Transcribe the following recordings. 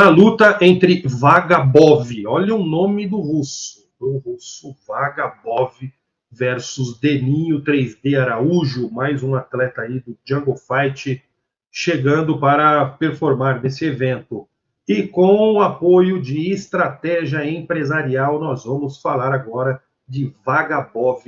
A luta entre Vagabov, olha o nome do russo, o russo Vagabov versus Deninho 3D Araújo, mais um atleta aí do Jungle Fight, chegando para performar nesse evento. E com o apoio de estratégia empresarial, nós vamos falar agora de Vagabov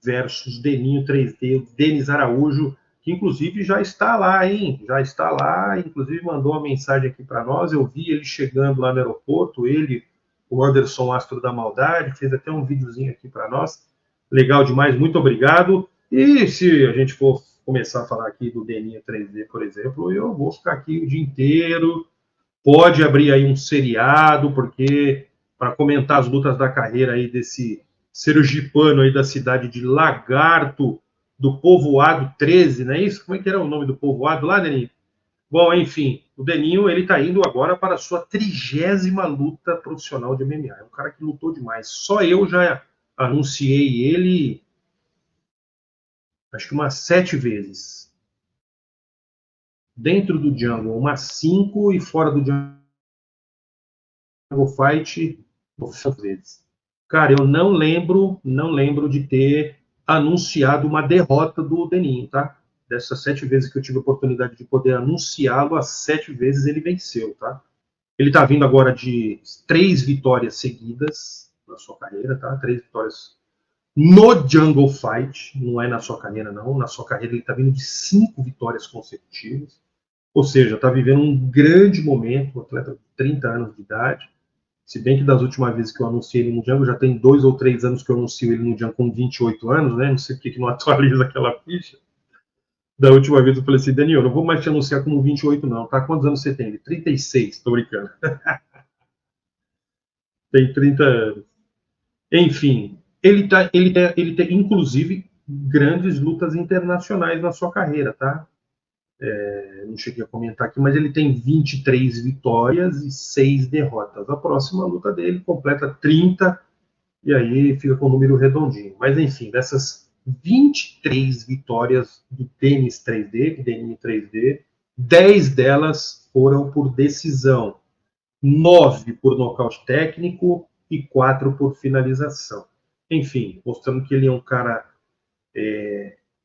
versus Deninho 3D, Denis Araújo, que inclusive já está lá, hein? Já está lá, inclusive mandou uma mensagem aqui para nós, eu vi ele chegando lá no aeroporto, ele, o Anderson Astro da Maldade, fez até um videozinho aqui para nós, legal demais, muito obrigado. E se a gente for começar a falar aqui do Deninho 3D, por exemplo, eu vou ficar aqui o dia inteiro, pode abrir aí um seriado, porque para comentar as lutas da carreira aí desse sergipano aí da cidade de Lagarto, do Povoado 13, não é isso? Como é que era o nome do povoado lá, Deninho? Bom, enfim, o Deninho, ele está indo agora para a sua 30ª luta profissional de MMA. É um cara que lutou demais. Só eu já anunciei ele, acho que umas 7 vezes. Dentro do Jungle, umas 5, e fora do Jungle Fight, 9 vezes. Cara, eu não lembro de ter anunciado uma derrota do Deninho, tá? Dessas 7 vezes que eu tive a oportunidade de poder anunciá-lo, as 7 vezes ele venceu, tá? Ele tá vindo agora de 3 vitórias seguidas na sua carreira, tá? 3 vitórias no Jungle Fight, não é na sua carreira, não. Na sua carreira ele tá vindo de 5 vitórias consecutivas. Ou seja, está vivendo um grande momento, um atleta de 30 anos de idade. Se bem que das últimas vezes que eu anunciei ele no Django, já tem 2 ou 3 anos que eu anuncio ele no Django com 28 anos, né? Não sei por que não atualiza aquela ficha. Da última vez eu falei assim, Daniel, não vou mais te anunciar como 28 não, tá? Quantos anos você tem? Ele, 36, tô brincando. Tem 30 anos. Enfim, ele tem inclusive grandes lutas internacionais na sua carreira, tá? Não cheguei a comentar aqui, mas ele tem 23 vitórias e 6 derrotas. A próxima luta dele completa 30, e aí fica com o número redondinho. Mas enfim, dessas 23 vitórias do Denis 3D, Denis 3D, 10 delas foram por decisão, 9 por nocaute técnico e 4 por finalização. Enfim, mostrando que ele é um cara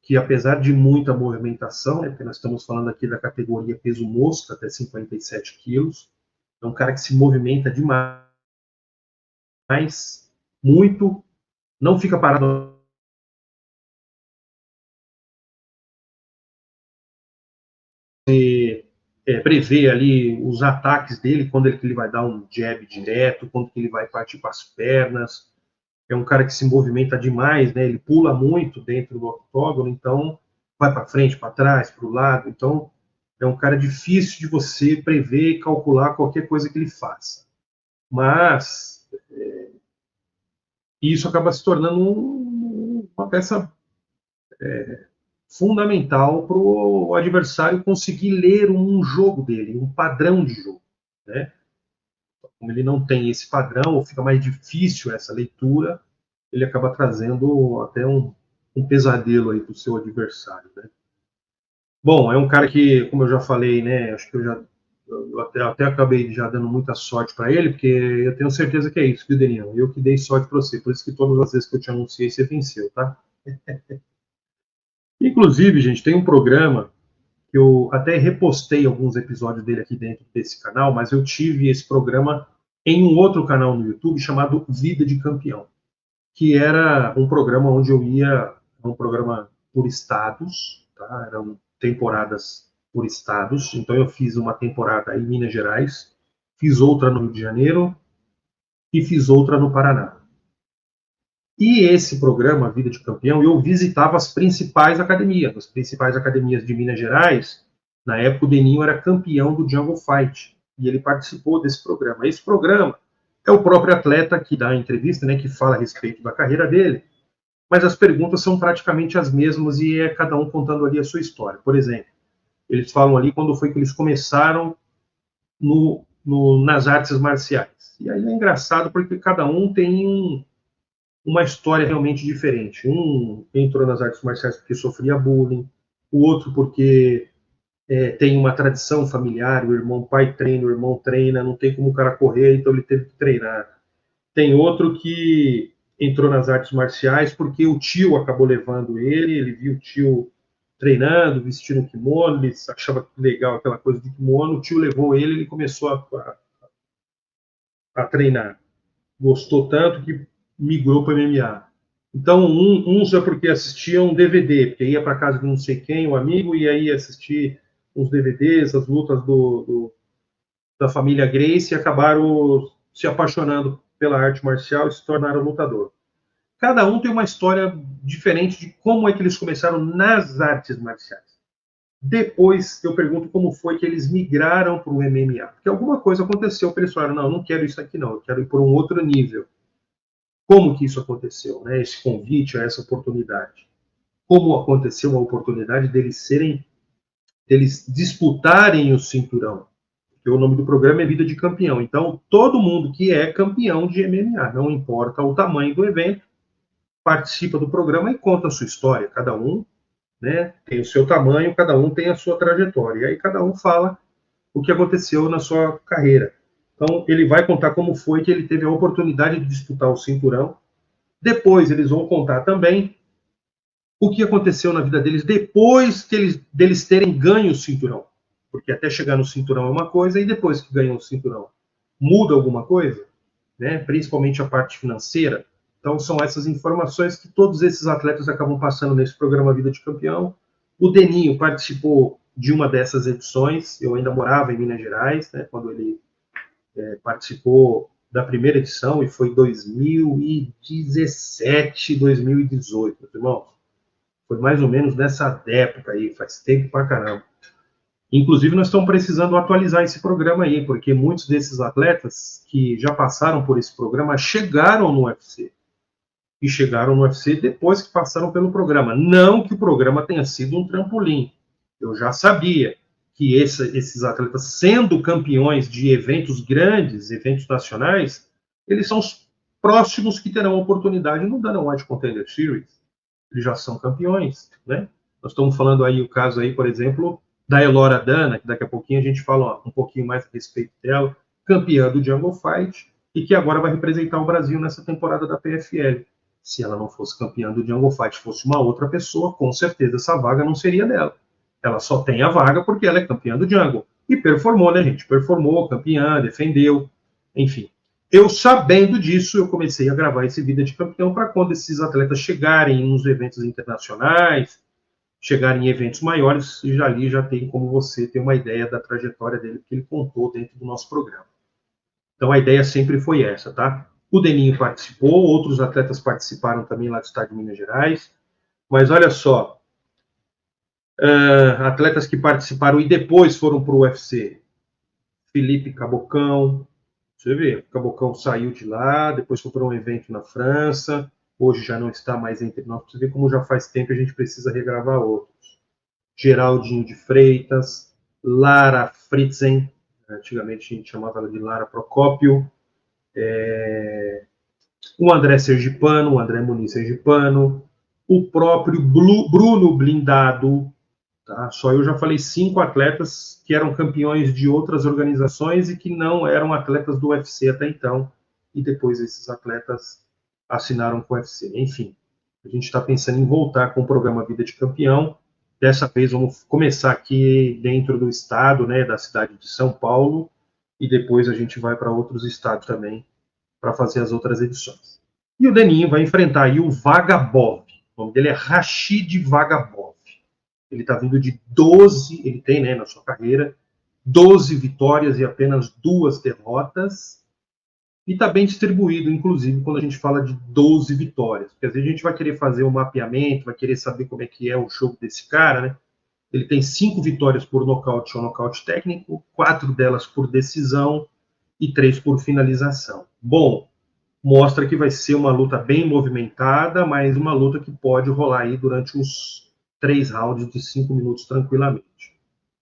que, apesar de muita movimentação, né, porque nós estamos falando aqui da categoria peso mosca, até 57 quilos, é um cara que se movimenta demais, muito, não fica parado. Prever ali os ataques dele, quando ele vai dar um jab direto, quando ele vai partir para as pernas. É um cara que se movimenta demais, né? Ele pula muito dentro do octógono, então vai para frente, para trás, para o lado. Então é um cara difícil de você prever e calcular qualquer coisa que ele faça. Mas isso acaba se tornando uma peça fundamental para o adversário conseguir ler um jogo dele, um padrão de jogo, né? Como ele não tem esse padrão, ou fica mais difícil essa leitura, ele acaba trazendo até um pesadelo aí para o seu adversário, né? Bom, é um cara que, como eu já falei, né, acho que eu até acabei já dando muita sorte para ele, porque eu tenho certeza que é isso, viu, Daniel? Eu que dei sorte para você, por isso que todas as vezes que eu te anunciei, você venceu, tá? Inclusive, gente, tem um programa que eu até repostei alguns episódios dele aqui dentro desse canal, mas eu tive esse programa em um outro canal no YouTube chamado Vida de Campeão, que era um programa onde eu ia, um programa por estados, tá? Eram temporadas por estados, então eu fiz uma temporada em Minas Gerais, fiz outra no Rio de Janeiro e fiz outra no Paraná. E esse programa, Vida de Campeão, eu visitava as principais academias de Minas Gerais. Na época, o Deninho era campeão do Jungle Fight e ele participou desse programa. Esse programa é o próprio atleta que dá a entrevista, né, que fala a respeito da carreira dele, mas as perguntas são praticamente as mesmas e é cada um contando ali a sua história. Por exemplo, eles falam ali quando foi que eles começaram nas artes marciais. E aí é engraçado porque cada um tem uma história realmente diferente. Um entrou nas artes marciais porque sofria bullying, o outro porque tem uma tradição familiar, o pai treina, o irmão treina, não tem como o cara correr, então ele teve que treinar. Tem outro que entrou nas artes marciais porque o tio acabou levando ele viu o tio treinando, vestindo kimono, ele achava legal aquela coisa de kimono, o tio levou ele começou a treinar. Gostou tanto que migrou para MMA. Então, uns é porque assistia um DVD, porque ia para casa de não sei quem, um amigo, e aí assistir uns DVDs, as lutas da família Gracie, e acabaram se apaixonando pela arte marcial e se tornaram lutador. Cada um tem uma história diferente de como é que eles começaram nas artes marciais. Depois eu pergunto como foi que eles migraram para o MMA. Porque alguma coisa aconteceu para eles falaram, não, não quero isso aqui não, eu quero ir por um outro nível. Como que isso aconteceu, né? Esse convite a essa oportunidade. Como aconteceu a oportunidade deles disputarem o cinturão. Porque o nome do programa é Vida de Campeão. Então, todo mundo que é campeão de MMA, não importa o tamanho do evento, participa do programa e conta a sua história. Cada um, né, tem o seu tamanho, cada um tem a sua trajetória. E aí cada um fala o que aconteceu na sua carreira. Então, ele vai contar como foi que ele teve a oportunidade de disputar o cinturão. Depois, eles vão contar também o que aconteceu na vida deles depois deles terem ganho o cinturão. Porque até chegar no cinturão é uma coisa, e depois que ganham o cinturão, muda alguma coisa, né? Principalmente a parte financeira. Então, são essas informações que todos esses atletas acabam passando nesse programa Vida de Campeão. O Deninho participou de uma dessas edições, eu ainda morava em Minas Gerais, né, quando ele participou da primeira edição, e foi 2017, 2018, irmãos. Foi mais ou menos nessa época aí, faz tempo pra caramba. Inclusive, nós estamos precisando atualizar esse programa aí, porque muitos desses atletas que já passaram por esse programa chegaram no UFC. E chegaram no UFC depois que passaram pelo programa. Não que o programa tenha sido um trampolim. Eu já sabia que esses atletas, sendo campeões de eventos grandes, eventos nacionais, eles são os próximos que terão oportunidade no Dana White Contender Series. Eles já são campeões, né? Nós estamos falando aí o caso aí, por exemplo, da Elora Dana, que daqui a pouquinho a gente fala um pouquinho mais a respeito dela, campeã do Jungle Fight, e que agora vai representar o Brasil nessa temporada da PFL. Se ela não fosse campeã do Jungle Fight, fosse uma outra pessoa, com certeza essa vaga não seria dela. Ela só tem a vaga porque ela é campeã do Jungle. E performou, né, gente? Performou, campeã, defendeu, enfim. Eu, sabendo disso, eu comecei a gravar esse Vida de Campeão para quando esses atletas chegarem nos eventos internacionais, chegarem em eventos maiores, já ali já tem como você ter uma ideia da trajetória dele que ele contou dentro do nosso programa. Então a ideia sempre foi essa, tá? O Deninho participou, outros atletas participaram também lá do estado de Minas Gerais, mas olha só, atletas que participaram e depois foram para o UFC. Felipe Cabocão, você vê, o Cabocão saiu de lá, depois foi para um evento na França, hoje já não está mais entre nós. Você vê como já faz tempo e a gente precisa regravar outros. Geraldinho de Freitas, Lara Fritzen, antigamente a gente chamava ela de Lara Procópio, o André Sergipano, o André Muniz Sergipano, o próprio Bruno Blindado, tá? Só eu já falei 5 atletas que eram campeões de outras organizações e que não eram atletas do UFC até então, e depois esses atletas assinaram com o UFC. Enfim, a gente está pensando em voltar com o programa Vida de Campeão. Dessa vez vamos começar aqui dentro do estado, né, da cidade de São Paulo, e depois a gente vai para outros estados também para fazer as outras edições. E o Deninho vai enfrentar aí o Vagabov. O nome dele é Rashid Vagabov. Ele está vindo de 12, ele tem, né, na sua carreira, 12 vitórias e apenas 2 derrotas. E está bem distribuído, inclusive, quando a gente fala de 12 vitórias. Porque às vezes a gente vai querer fazer um mapeamento, vai querer saber como é que é o jogo desse cara, né? Ele tem 5 vitórias por nocaute ou nocaute técnico, 4 delas por decisão e 3 por finalização. Bom, mostra que vai ser uma luta bem movimentada, mas uma luta que pode rolar aí durante uns 3 rounds de 5 minutos tranquilamente.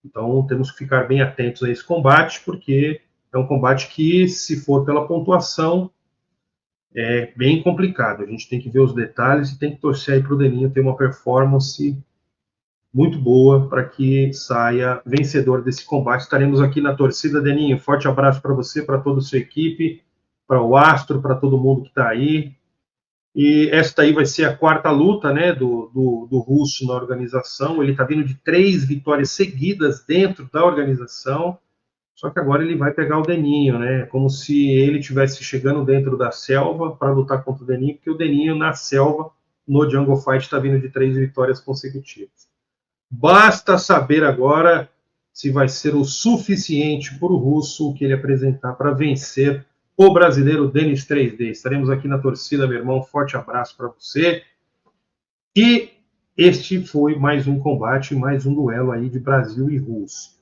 Então temos que ficar bem atentos a esse combate, porque é um combate que, se for pela pontuação, é bem complicado. A gente tem que ver os detalhes e tem que torcer aí para o Deninho ter uma performance muito boa para que saia vencedor desse combate. Estaremos aqui na torcida, Deninho. Forte abraço para você, para toda a sua equipe, para o Astro, para todo mundo que está aí. E esta aí vai ser a quarta luta, né, do Russo na organização. Ele está vindo de 3 vitórias seguidas dentro da organização. Só que agora ele vai pegar o Deninho, né? Como se ele estivesse chegando dentro da selva para lutar contra o Deninho, porque o Deninho na selva, no Jungle Fight, está vindo de 3 vitórias consecutivas. Basta saber agora se vai ser o suficiente para o Russo o que ele apresentar para vencer o brasileiro Denis 3D. Estaremos aqui na torcida, meu irmão. Forte abraço para você. E este foi mais um combate, mais um duelo aí de Brasil e Russo.